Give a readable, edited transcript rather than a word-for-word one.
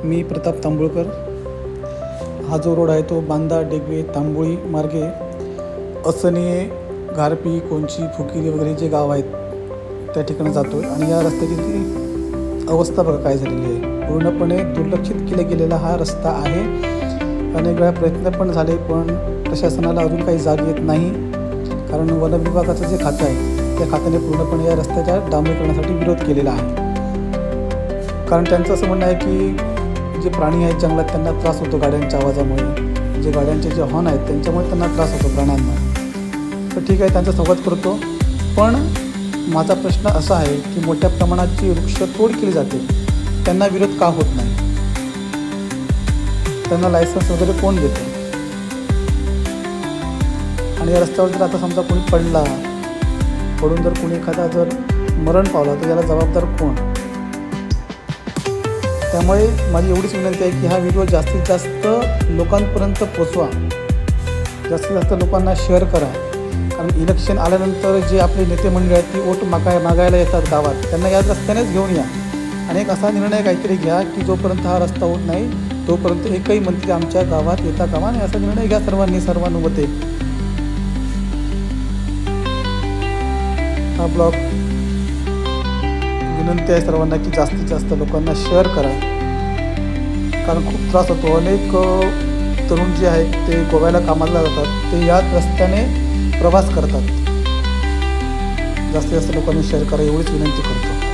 मी प्रताप तांबुळकर. हा जो रोड आहे तो बांदा, डेगवे, तांबोळी मार्गे असनिये, घारपी, कोंची, फुकिरी वगैरे जे गाव आहेत त्या ठिकाणी जातो. आणि या रस्त्याची ती अवस्था बघा काय झालेली आहे. पूर्णपणे दुर्लक्षित केला गेलेला हा रस्ता आहे. अनेक वेळा प्रयत्न पण झाले, पण प्रशासनाला अजून काही जाग येत नाही. कारण वन विभागाचं जे खातं आहे त्या खात्याने पूर्णपणे या रस्त्याच्या डांबरीकरणासाठी विरोध केलेला आहे. कारण त्यांचं असं म्हणणं आहे की जे प्राणी आहेत जंगलात त्यांना त्रास होतो गाड्यांच्या आवाजामुळे, जे गाड्यांचे जे हॉर्न आहेत त्यांच्यामुळे त्यांना त्रास होतो प्राण्यांना. तर ठीक आहे, त्यांचा स्वागत करतो. पण माझा प्रश्न असा आहे की मोठ्या प्रमाणाची वृक्षतोड केली जाते, त्यांना विरोध का होत नाही? त्यांना लायसन्स वगैरे कोण देतं? आणि या रस्त्यावर जर आता समजा कोणी पडून जर कोणी एखादा जर मरण पावला तर याला जबाबदार कोण? त्यामुळे माझी एवढीच विनंती आहे की हा व्हिडिओ जास्तीत जास्त लोकांपर्यंत पोचवा, जास्तीत जास्त लोकांना शेअर करा. कारण इलेक्शन आल्यानंतर जे आपले नेते मंडळी आहेत ती वोट मागायला येतात गावात, त्यांना या रस्त्यानेच घेऊन या. आणि एक असा निर्णय काहीतरी घ्या की जोपर्यंत हा रस्ता होत नाही तोपर्यंत एकही मंत्री आमच्या गावात येता कामा नये, असा निर्णय घ्या सर्वांनुमते. हा ब्लॉग विनंती आहे सर्वांना की जास्तीत जास्त लोकांना शेअर करा. कारण खूप त्रास होतो. अनेक तरुण जे आहेत ते गोव्याला कामाला जातात, ते याच रस्त्याने प्रवास करतात. जास्तीत जास्त लोकांनी शेअर करा एवढीच विनंती करतो.